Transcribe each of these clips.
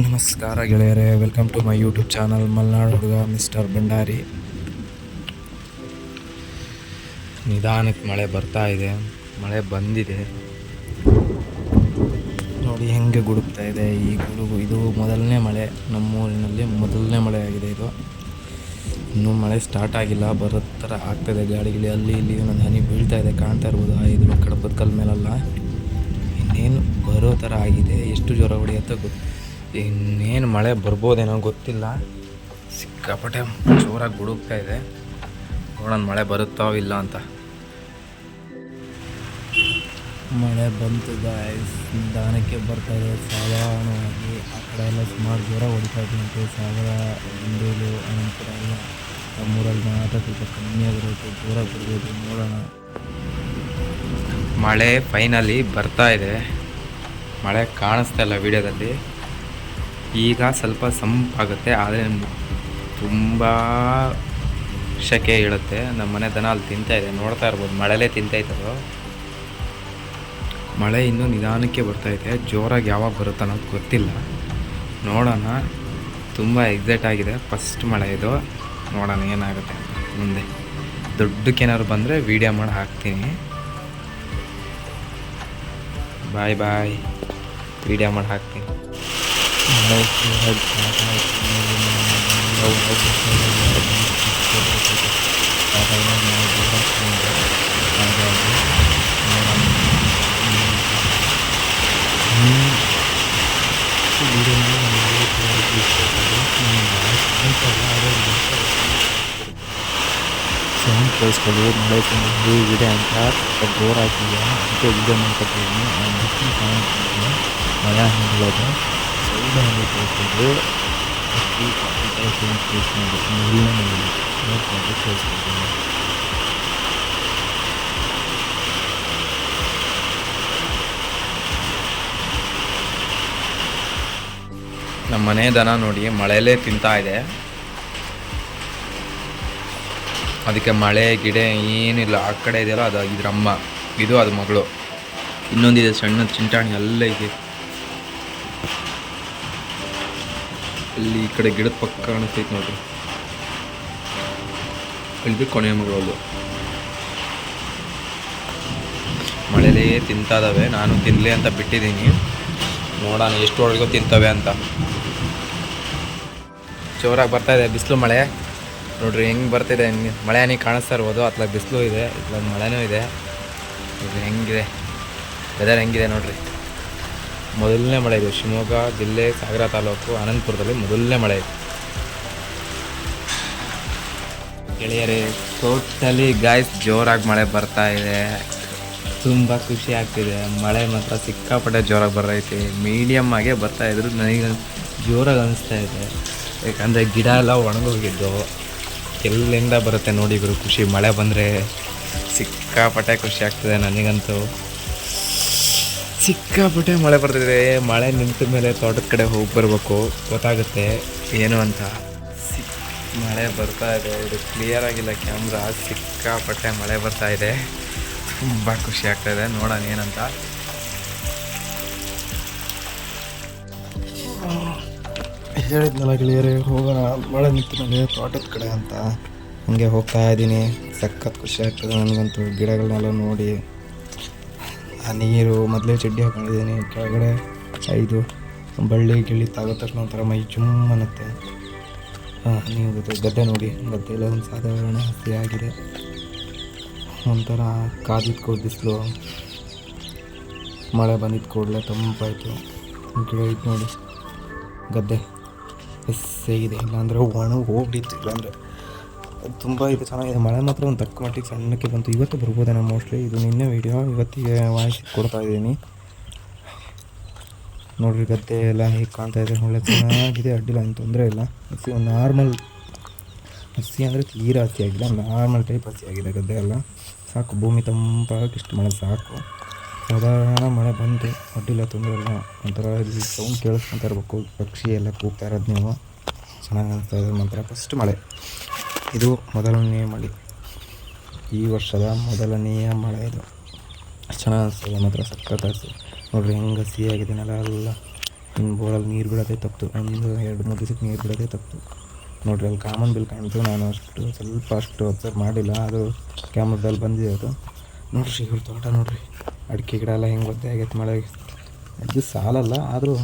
ನಮಸ್ಕಾರ ಗೆಳೆಯರೇ, welcome to my YouTube channel Malnadu Huduga mister Bhandari. ನಿಧಾನಕ್ಕೆ ಮಳೆ ಬರ್ತಾ ಇದೆ, ಮಳೆ ಬಂದಿದೆ ನೋಡಿ ಹೆಂಗೆ ಗುಡುಗ್ತಾ ಇದೆ. ಈ ಗುಡುಗು ಇದು ಮೊದಲನೇ ಮಳೆ, ನಮ್ಮೂರಿನಲ್ಲಿ ಮೊದಲನೇ ಮಳೆ ಆಗಿದೆ ಇದು. ಇನ್ನೂ ಮಳೆ ಸ್ಟಾರ್ಟ್ ಆಗಿಲ್ಲ, ಬರೋ ಥರ ಆಗ್ತಾಯಿದೆ. ಗಾಳಿಗಳು ಅಲ್ಲಿ ಇಲ್ಲಿ ಒಂದೊಂದು ಹನಿ ಬೀಳ್ತಾ ಇದೆ, ಕಾಣ್ತಾ ಇರ್ಬೋದು. ಇದು ಕಡಪದ ಕಲ್ ಮೇಲಲ್ಲ, ಇನ್ನೇನು ಬರೋ ಥರ ಆಗಿದೆ. ಎಷ್ಟು ಜ್ವರ ಹೊಡೆಯುತ್ತೋ ಇನ್ನೇನು ಮಳೆ ಬರ್ಬೋದೇನೋ ಗೊತ್ತಿಲ್ಲ. ಸಿಕ್ಕಾಪಟ್ಟೆ ಜೋರಾಗಿ ಗುಡುಗ್ತಾ ಇದೆ. ನೋಡೋಣ ಮಳೆ ಬರುತ್ತೋ ಇಲ್ಲ ಅಂತ. ಮಳೆ ಬಂತು ಗಾಯ್ಸ್, ನಿಧಾನಕ್ಕೆ ಬರ್ತಾ ಇದೆ ಸಾಧಾರಣವಾಗಿ. ಆ ಕಡೆ ಎಲ್ಲ ಸುಮಾರು ಜೋರ ಹೊಡಿತಾ ಇದ್ದಂತೆ. ಸಾಗರ, ಇಂಡೋಲು, ಅನಂತರ ಎಲ್ಲ ನಮ್ಮೂರಲ್ಲಿ ಮಾತ್ರ ಸ್ವಲ್ಪ ಕಮ್ಮಿ ಆಗಿರುತ್ತೆ, ಜೋರ ಬರ್ಬೋದು. ನೋಡೋಣ. ಮಳೆ ಫೈನಲಿ ಬರ್ತಾ ಇದೆ. ಮಳೆ ಕಾಣಿಸ್ತಾ ಇಲ್ಲ ವಿಡಿಯೋದಲ್ಲಿ. ಈಗ ಸ್ವಲ್ಪ ಸಂಪಾಗುತ್ತೆ, ಆದರೆ ತುಂಬ ಸೆಕೆ ಇಳುತ್ತೆ. ನಮ್ಮ ಮನೆ ದನ ಅಲ್ಲಿ ತಿಂತಾಯಿದೆ, ನೋಡ್ತಾ ಇರ್ಬೋದು. ಮಳೆಲೇ ತಿಂತಾಯಿದ್ದದು. ಮಳೆ ಇನ್ನೂ ನಿಧಾನಕ್ಕೆ ಬರ್ತಾಯಿದೆ. ಜೋರಾಗಿ ಯಾವಾಗ ಬರುತ್ತೆ ಅನ್ನೋದು ಗೊತ್ತಿಲ್ಲ. ನೋಡೋಣ. ತುಂಬ ಎಕ್ಸೈಟ್ ಆಗಿದೆ. ಫಸ್ಟ್ ಮಳೆ ಇದು. ನೋಡೋಣ ಏನಾಗುತ್ತೆ ಮುಂದೆ. ದೊಡ್ಡಕ್ಕೇನಾದ್ರು ಬಂದರೆ ವೀಡಿಯೋ ಮಾಡಿ ಹಾಕ್ತೀನಿ. ಬಾಯ್ ಬಾಯ್, ವೀಡಿಯೋ ಮಾಡಿ ಹಾಕ್ತೀನಿ. ಸೌಂಡ್ ಕೇಳಿಸ್ಕೊಳ್ಳಿ. ಮಳೆ ತಂದು ಇದೆ ಅಂತ ಬೋರ್ ಹಾಕಿದೆ, ಅದಕ್ಕೆ ವಿಡಿಯೋ ಮಾಡ್ಕೊತೀನಿ. ಮಳೆ ಹೇಳೋದು ಸೌಂಡ್ ಹಂಗೆ ಕೇಳಿಸ್ಕೊಂಡು ಸೌಂಡ್ ಕೇಳಿಸ್ಕೊಂಡು ನೋಡ್ಕೊಂಡು ಕೇಳಿಸ್ಕೊಳ್ತೀನಿ. ನಮ್ಮ ಮನೆ ದನ ನೋಡಿ ಮಳೆಯಲ್ಲೇ ತಿಂತಾ ಇದೆ. ಅದಕ್ಕೆ ಮಳೆ ಗಿಡ ಏನಿಲ್ಲ. ಆ ಕಡೆ ಇದೆಯಲ್ಲ ಅದು ಇದ್ರಮ್ಮ, ಇದು ಅದು ಮಗಳು. ಇನ್ನೊಂದಿದೆ ಸಣ್ಣ ಚಿಂಟಾಣಿ, ಎಲ್ಲ ಇದೆ ಅಲ್ಲಿ. ಈ ಕಡೆ ಗಿಡದ ಪಕ್ಕ ಕಾಣಿಸ್ತೈತೆ ನೋಡ್ರಿ, ಇಲ್ಲಿ ಕೊನೆಯ ಮಗಳು. ಮಳೆಲೇ ತಿಂತಾ ಇದ್ದಾವೆ. ನಾನು ತಿನ್ನಲಿ ಅಂತ ಬಿಟ್ಟಿದ್ದೀನಿ. ನೋಡೋಣ ಎಷ್ಟುವರೆಗೂ ತಿಂತವೆ ಅಂತ. ಜೋರಾಗಿ ಬರ್ತಾಯಿದೆ ಬಿಸಿಲು ಮಳೆ ನೋಡ್ರಿ ಹೆಂಗೆ ಬರ್ತಿದೆ. ಮಳೆ ಹನಿ ಕಾಣಿಸ್ತಾ ಇರ್ಬೋದು. ಅತ್ಲಾಗ ಬಿಸಿಲು ಇದೆ, ಇತ್ಲಾಗ ಮಳೆನೂ ಇದೆ. ನೋಡ್ರಿ ಹೆಂಗಿದೆ ವೆದರ್, ಹೆಂಗಿದೆ ನೋಡ್ರಿ. ಮೊದಲನೇ ಮಳೆ ಇದು. ಶಿವಮೊಗ್ಗ ಜಿಲ್ಲೆ, ಸಾಗರ ತಾಲೂಕು, ಅನಂತಪುರದಲ್ಲಿ ಮೊದಲನೇ ಮಳೆ ಇದೆ ಗೆಳೆಯರೇ. ಟೋಟಲಿ ಗಾಯ್ಸ್ ಜೋರಾಗಿ ಮಳೆ ಬರ್ತಾ ಇದೆ. ತುಂಬ ಖುಷಿ ಆಗ್ತಿದೆ. ಮಳೆ ಮಾತ್ರ ಸಿಕ್ಕಾಪಟ್ಟೆ ಜೋರಾಗಿ ಬರ್ತೈತಿ. ಮೀಡಿಯಮ್ ಆಗೇ ಬರ್ತಾಯಿದ್ರು. ನನಗೆ ಜೋರಾಗಿ ಅನಿಸ್ತಾ ಇದೆ, ಯಾಕಂದರೆ ಗಿಡ ಎಲ್ಲ ಒಣಗೋಗಿದ್ದು. ಎಲ್ಲಿಂದ ಬರುತ್ತೆ ನೋಡಿ ಗುರು ಖುಷಿ. ಮಳೆ ಬಂದರೆ ಸಿಕ್ಕಾಪಟ್ಟೆ ಖುಷಿ ಆಗ್ತದೆ ನನಗಂತೂ. ಸಿಕ್ಕಾಪಟ್ಟೆ ಮಳೆ ಬರ್ತಿದೆ. ಮಳೆ ನಿಂತ ಮೇಲೆ ತೋಟದ ಕಡೆ ಹೋಗಿ ಬರಬೇಕು, ಗೊತ್ತಾಗುತ್ತೆ ಏನು ಅಂತ. ಮಳೆ ಬರ್ತಾ ಇದೆ. ಇದು ಕ್ಲಿಯರ್ ಆಗಿಲ್ಲ ಕ್ಯಾಮ್ರಾ. ಸಿಕ್ಕಾಪಟ್ಟೆ ಮಳೆ ಬರ್ತಾ ಇದೆ. ತುಂಬ ಖುಷಿ ಆಗ್ತಾಯಿದೆ. ನೋಡೋಣ ಏನಂತ. ಹೇಳಿದ್ನಲ್ಲ ಗೆಳೆಯರೇ, ಹೋಗೋಣ ಮಳೆ ನಿಂತ ಮೇಲೆ ತೋಟದ ಕಡೆ ಅಂತ. ಹಂಗೆ ಹೋಗ್ತಾ ಇದ್ದೀನಿ. ಸಖತ್ ಖುಷಿ ಆಗ್ತದೆ ನನಗಂತೂ. ಗಿಡಗಳನ್ನೆಲ್ಲ ನೋಡಿ, ಆ ನೀರು ಮೊದಲೇ ಚಡ್ಡಿ ಹಾಕೊಂಡಿದ್ದೀನಿ. ಕೆಳಗಡೆ ಇದು ಬಳ್ಳಿ ಗಿಳಿ ತಾಗೋ ತಕ್ಷಣ ಒಂಥರ ಮೈ ಜುಮ್ ಅನ್ನತ್ತೆ. ನೀವು ಗದ್ದೆ ನೋಡಿ, ಗದ್ದೆಲ್ಲ ಒಂದು ಸಾಧಾರಣ ಹಸಿ ಆಗಿದೆ. ಒಂಥರ ಕಾದಿದ್ಕೋ ಬಿಸಿಲು. ಮಳೆ ಬಂದಿದ್ದ ಕೂಡಲೇ ತಂಪಾಯಿತು. ಗಿಡ ಇದು ನೋಡಿ, ಗದ್ದೆ ಹೇಗಿದೆ. ಇಲ್ಲಾಂದರೆ ಹೋಗ್ಬಿಟ್ಟಿತ್ತು. ಇಲ್ಲಾಂದರೆ ತುಂಬ ಇದು ಚೆನ್ನಾಗಿದೆ. ಮಳೆ ಮಾತ್ರ ಒಂದು ತಕ್ಕ ಮಟ್ಟಿಗೆ ಸಣ್ಣಕ್ಕೆ ಬಂತು. ಇವತ್ತು ಬರ್ಬೋದೇನೋ ಮೋಸ್ಟ್ಲಿ. ಇದು ನಿನ್ನೆ ವೀಡಿಯೋ, ಇವತ್ತಿಗೆ ವಾಯ್ಸ್ ಕೊಡ್ತಾ ಇದ್ದೀನಿ ನೋಡಿರಿ. ಗದ್ದೆ ಎಲ್ಲ ಹೇಗೆ ಕಾಣ್ತಾ ಇದೆ, ಒಳ್ಳೆ ಚೆನ್ನಾಗಿದೆ, ಅಡ್ಡಿಲ್ಲ, ಏನು ತೊಂದರೆ ಇಲ್ಲ. ಹಸಿ ಒಂದು ನಾರ್ಮಲ್ ಹಸಿ ಅಂದರೆ ತೀರಾ ಹಸಿ ಆಗಿಲ್ಲ, ನಾರ್ಮಲ್ ಟೈಪ್ ಹಸಿ ಆಗಿದೆ ಗದ್ದೆ ಎಲ್ಲ. ಸಾಕು, ಭೂಮಿ ತಂಪಾಗಕ್ಕೆ ಇಷ್ಟು ಮಳೆ ಸಾಕು. ಸಾಧಾರಣ ಮಳೆ ಬಂತು, ಅಡ್ಡಿಲ್ಲ, ತೊಂದರೆ ಇಲ್ಲ. ಒಂಥರ ಇಲ್ಲಿ ಸೌಂಡ್ ಕೇಳಿಸ್ಕೊತಾ ಇರಬೇಕು, ಪಕ್ಷಿ ಎಲ್ಲ ಕೂಗ್ತಾ ಇರೋದು ನೀವು. ಚೆನ್ನಾಗಿ ಅನಿಸ್ತಾ ಇದೆ ಮಾತ್ರ. ಫಸ್ಟ್ ಮಳೆ ಇದು, ಮೊದಲನೆಯ ಮಳೆ, ಈ ವರ್ಷದ ಮೊದಲನೆಯ ಮಳೆ ಇದು. ಚೆನ್ನಾಗಿ ಅನಿಸ್ತದೆ ಮಾತ್ರ, ಸಖತ್ ಅನಿಸ್ತದೆ ನೋಡಿರಿ ಹೆಂಗೆ ಹಸಿಯಾಗಿದೆ ನೆಲ ಎಲ್ಲ. ಇನ್ನು ಬೋರಲ್ಲಿ ನೀರು ಬಿಡೋದೇ ತಪ್ಪು, ಒಂದು 2-3 ದಿವಸಕ್ಕೆ ನೀರು ಬಿಡೋದೇ ತಪ್ಪು. ನೋಡಿರಿ ಅಲ್ಲಿ ಕಾಮನ್ ಬಿಲ್ ಕಾಣ್ತು, ನಾನು ಅಷ್ಟು ಅಬ್ಸರ್ವ್ ಮಾಡಿಲ್ಲ, ಅದು ಕ್ಯಾಮ್ರದಲ್ಲಿ ಬಂದಿದೆ ಅದು. ನೋಡಿರಿ ಇವ್ರ ತೋಟ ನೋಡಿರಿ, ಅಡಿಕೆ ಗಿಡ ಎಲ್ಲ ಹೆಂಗೆ ಒದ್ದೆ ಆಗೈತೆ ಮಳೆಗೆ. ಇದು ಸಾಲಲ್ಲ, ಆದರೂ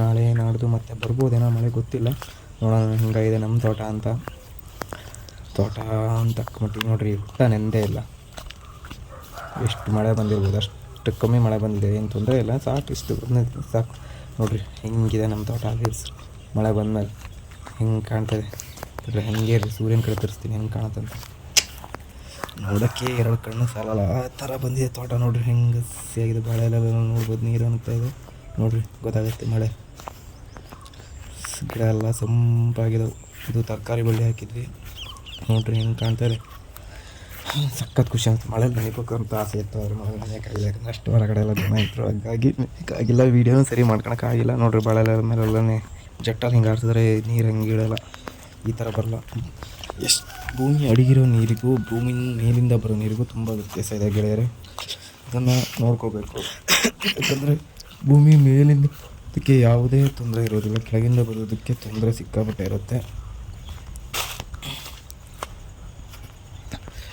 ನಾಳೆ ನಾಡ್ದು ಮತ್ತೆ ಬರ್ಬೋದೇನೋ ಮಳೆ, ಗೊತ್ತಿಲ್ಲ. ನೋಡೋಣ ಹಿಂಗಾಗಿದೆ ನಮ್ಮ ತೋಟ ಅಂತ ಮಟ್ಟಿಗೆ. ನೋಡಿರಿ ಹುಟ್ಟ ನೆಂದೇ ಇಲ್ಲ, ಎಷ್ಟು ಮಳೆ ಬಂದಿರ್ಬೋದು ಅಷ್ಟು ಕಮ್ಮಿ ಮಳೆ ಬಂದಿದೆ, ಏನು ತೊಂದರೆ ಇಲ್ಲ, ಸಾಕು ಇಷ್ಟು ಸಾಕು. ನೋಡಿರಿ ಹೆಂಗಿದೆ ನಮ್ಮ ತೋಟ, ಅಲ್ಲಿ ಮಳೆ ಬಂದಮೇಲೆ ಹೆಂಗೆ ಕಾಣ್ತದೆ. ಹೆಂಗೆ ರೀ ಸೂರ್ಯನ ಕಡೆ ತರಿಸ್ತೀನಿ ಹೆಂಗೆ ಕಾಣುತ್ತಂತ, ನೋಡೋಕ್ಕೆ 2 ಕಣ್ಣು ಸಾಲಲ್ಲ ಆ ಥರ ಬಂದಿದೆ ತೋಟ. ನೋಡಿರಿ ಹೆಂಗೆ ಹಸಿಯಾಗಿದೆ, ಬಾಳೆ ಎಲ್ಲ ನೋಡ್ಬೋದು, ನೀರು ಅನ್ತಾ ಇದೆ ನೋಡಿರಿ, ಗೊತ್ತಾಗುತ್ತೆ ಮಳೆ. ಗಿಡ ಎಲ್ಲ ಸಂಪಾಗಿದಾವೆ. ಇದು ತರಕಾರಿ ಬಳ್ಳಿ ಹಾಕಿದ್ವಿ, ನೋಡಿರಿ ಹೆಂಗೆ ಕಾಣ್ತಾರೆ. ಸಖತ್ ಖುಷಿ ಆಗುತ್ತೆ. ಮಳೇಲಿ ನೆನಪಕ್ಕಂತ ಆಸೆ ಇತ್ತು, ಅವ್ರು ಮಳೆ ನೆನೆಯೋಕ್ಕಾಗಿಲ್ಲ, ಯಾಕಂದರೆ ಅಷ್ಟು ಹೊರಗಡೆ ಎಲ್ಲ ಜನ ಇದ್ರು, ಹಾಗಾಗಿ ನೆನೆಯೋಕ್ಕಾಗಿಲ್ಲ, ವೀಡಿಯೋನೂ ಸರಿ ಮಾಡ್ಕೊಳಕ್ಕಾಗಿಲ್ಲ. ನೋಡಿರಿ ಬಾಳೆ ಮೇಲೆಲ್ಲನೇ ಜಟ್ಟಲ್ಲಿ ಹಿಂಗೆ ಆಡ್ಸಿದ್ರೆ ನೀರು ಹಂಗೆ ಇಡೋಲ್ಲ, ಈ ಥರ ಬರಲ್ಲ. ಎಷ್ಟು ಭೂಮಿ ಅಡಿಗಿರೋ ನೀರಿಗೂ ಭೂಮಿ ಮೇಲಿಂದ ಬರೋ ನೀರಿಗೂ ತುಂಬ ವ್ಯತ್ಯಾಸ ಇದೆ ಗೆಳೆಯರೆ, ಅದನ್ನು ನೋಡ್ಕೋಬೇಕು. ಯಾಕಂದರೆ ಭೂಮಿ ಮೇಲಿಂದ ಅದಕ್ಕೆ ಯಾವುದೇ ತೊಂದರೆ ಇರೋದಿಲ್ಲ, ಕೆಳಗಿಂದ ಬರೋದಕ್ಕೆ ತೊಂದರೆ ಸಿಕ್ಕಾಪಟ್ಟೆ ಇರುತ್ತೆ.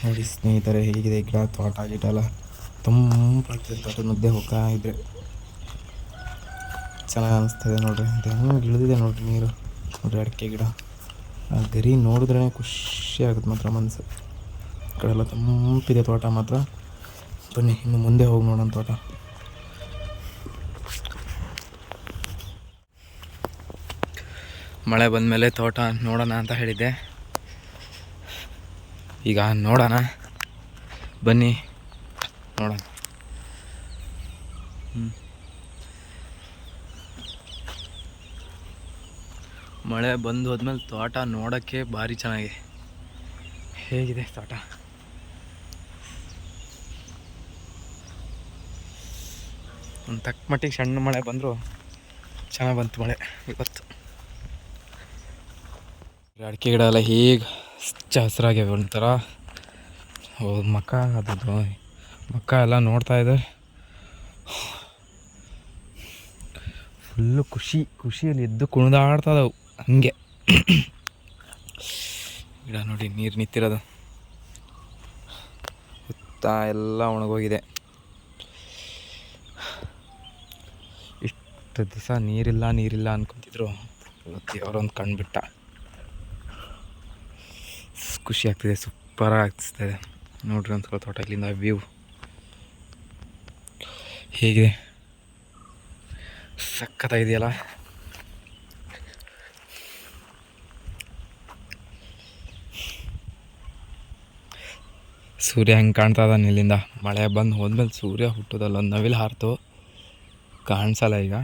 ನೋಡಿ ಸ್ನೇಹಿತರೆ ಹೇಗಿದೆ ಗಿಡ, ತೋಟ ಗಿಡ ಎಲ್ಲ ತಂಪಾಗ್ತದೆ. ತೋಟದ ಮಧ್ಯೆ ಹೋಗ್ತಾ ಇದ್ದರೆ ಚೆನ್ನಾಗಿ ಅನಿಸ್ತದೆ. ನೋಡಿರಿ ಅಂತ ಹೆಂಗೆ ಇಳಿದಿದೆ ನೋಡಿರಿ ನೀರು. ನೋಡಿರಿ ಅಡಿಕೆ ಗಿಡ, ಆ ಗರಿ ನೋಡಿದ್ರೇ ಖುಷಿ ಆಗುತ್ತೆ ಮಾತ್ರ ಮನಸ್ಸು. ಈ ಕಡೆ ಎಲ್ಲ ತಂಪಿದೆ ತೋಟ ಮಾತ್ರ. ಬನ್ನಿ ಇನ್ನು ಮುಂದೆ ಹೋಗಿ ನೋಡೋಣ ತೋಟ. ಮಳೆ ಬಂದಮೇಲೆ ತೋಟ ನೋಡೋಣ ಅಂತ ಹೇಳಿದ್ದೆ, ಈಗ ನೋಡೋಣ ಬನ್ನಿ ನೋಡೋಣ. ಮಳೆ ಬಂದು ಹೋದ್ಮೇಲೆ ತೋಟ ನೋಡೋಕ್ಕೆ ಭಾರಿ ಚೆನ್ನಾಗಿದೆ. ಹೇಗಿದೆ ತೋಟ? ಒಂದು ತಕ್ಕ ಮಟ್ಟಿಗೆ ಸಣ್ಣ ಮಳೆ ಬಂದರೂ ಚೆನ್ನಾಗಿ ಬಂತು ಮಳೆ ಇವತ್ತು. ಅಡಿಕೆ ಗಿಡ ಎಲ್ಲ ಹೀಗೆ ಹಚ್ಚ ಹಸಿರಾಗ್ಯವೆ, ಒಂಥರ ಮಕ್ಕ ಎಲ್ಲ ನೋಡ್ತಾ ಇದೆ. ಫುಲ್ಲು ಖುಷಿಯಲ್ಲಿ ಎದ್ದು ಕುಣಿದಾಡ್ತದವು ಹಂಗೆ. ಗಿಡ ನೋಡಿ ನೀರು ನಿಂತಿರೋದು, ಹುತ್ತ ಎಲ್ಲ ಒಣಗೋಗಿದೆ. ಇಷ್ಟು ದಿವಸ ನೀರಿಲ್ಲ ಅನ್ಕೊತಿದ್ರು, ದೇವರೊಂದು ಕಣ್ಬಿಟ್ಟ. ಖುಷಿ ಆಗ್ತಿದೆ, ಸೂಪರ್ ಆಗ್ತಿದೆ. ನೋಡ್ರಿ ಒಂದ್ಸಲ ತೋಟ ಇಲ್ಲಿಂದ ವ್ಯೂ ಹೇಗಿದೆ, ಸಖತ್ತಾಗಿದೆಯಲ್ಲ. ಸೂರ್ಯ ಹೆಂಗೆ ಕಾಣ್ತಾ ಇದ್ದಾನೆ ಇಲ್ಲಿಂದ. ಮಳೆ ಬಂದು ಹೋದ್ಮೇಲೆ ಸೂರ್ಯ ಹುಟ್ಟೋದಲ್ಲ, ಒಂದು ನವಿಲು ಹಾರ್ತು ಕಾಣಿಸಲ್ಲ ಈಗ.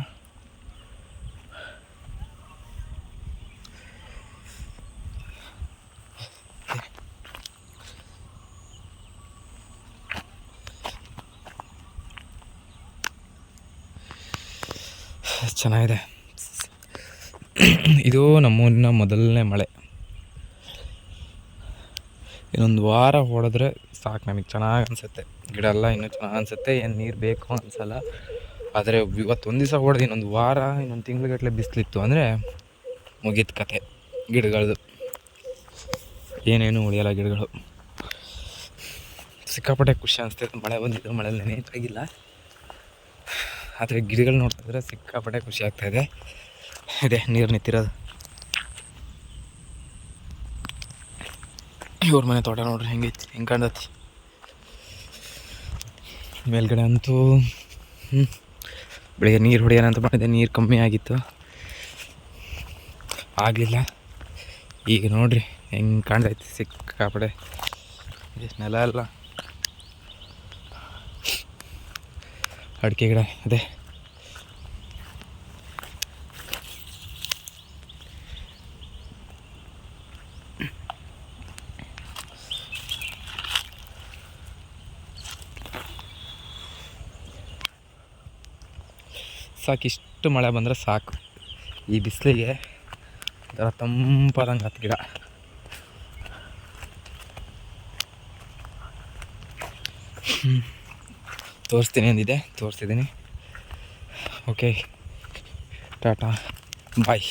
ಚೆನ್ನಾಗಿದೆ. ಇದು ನಮ್ಮೂರಿನ ಮೊದಲನೇ ಮಳೆ. ಇನ್ನೊಂದು ವಾರ ಹೊಡೆದ್ರೆ ಸಾಕು, ನಮಗೆ ಚೆನ್ನಾಗಿ ಅನಿಸುತ್ತೆ. ಗಿಡ ಎಲ್ಲ ಇನ್ನೂ ಚೆನ್ನಾಗಿ ಅನಿಸುತ್ತೆ, ಏನು ನೀರು ಬೇಕು ಅನಿಸಲ್ಲ. ಆದರೆ ಇವತ್ತೊಂದು ದಿವಸ ಹೊಡೆದು ಇನ್ನೊಂದು ವಾರ, ಇನ್ನೊಂದು ತಿಂಗ್ಳುಗಟ್ಟಲೆ ಬಿಸಿಲಿತ್ತು ಅಂದರೆ ಮುಗೀತು ಕತೆ. ಗಿಡಗಳದು ಏನೇನು ಉಳಿಯಲ್ಲ ಗಿಡಗಳು. ಸಿಕ್ಕಾಪಟ್ಟೆ ಖುಷಿ ಅನಿಸ್ತೈತೆ. ಮಳೆ ಬಂದಿದ್ದು, ಮಳೆಯಲ್ಲಿ ನೆನೆಯೋಕ್ಕಾಗಿಲ್ಲ, ಆದರೆ ಗಿಡಗಳು ನೋಡ್ತಿದ್ರೆ ಸಿಕ್ಕಾಪಟ್ಟೆ ಖುಷಿ ಆಗ್ತಾಯಿದೆ. ಇದೆ ನೀರು ನಿಂತಿರೋದು. ಇವ್ರ ಮನೆ ತೋಟ ನೋಡ್ರಿ ಹೆಂಗೈತಿ, ಹೆಂಗೆ ಕಾಣ್ತೈತಿ. ಮೇಲ್ಗಡೆ ಅಂತೂ ಬೆಳಿಗ್ಗೆ ನೀರು ಹೊಡೆಯೋಣ ಅಂತ ಮಾಡಿದೆ, ನೀರು ಕಮ್ಮಿ ಆಗಿತ್ತು, ಆಗಲಿಲ್ಲ. ಈಗ ನೋಡ್ರಿ ಹೆಂಗೆ ಕಾಣ್ತೈತಿ ಸಿಕ್ಕಾಪಟ್ಟೆ. ನೆಲ ಎಲ್ಲ ಅಡಿಕೆ ಗಿಡ ಇದೆ. ಸಾಕು, ಇಷ್ಟು ಮಳೆ ಬಂದರೆ ಸಾಕು. ಈ ಬಿಸಿಲಿಗೆ ಒಂಥರ ತಂಪಾದಂಗೆ ಹತ್ತು ಗಿಡ. ತೋರಿಸ್ತೀನಿ ಅಂದಿದ್ದೆ, ತೋರಿಸ್ತಿದ್ದೀನಿ. ಓಕೆ, ಟಾಟಾ ಬಾಯ್.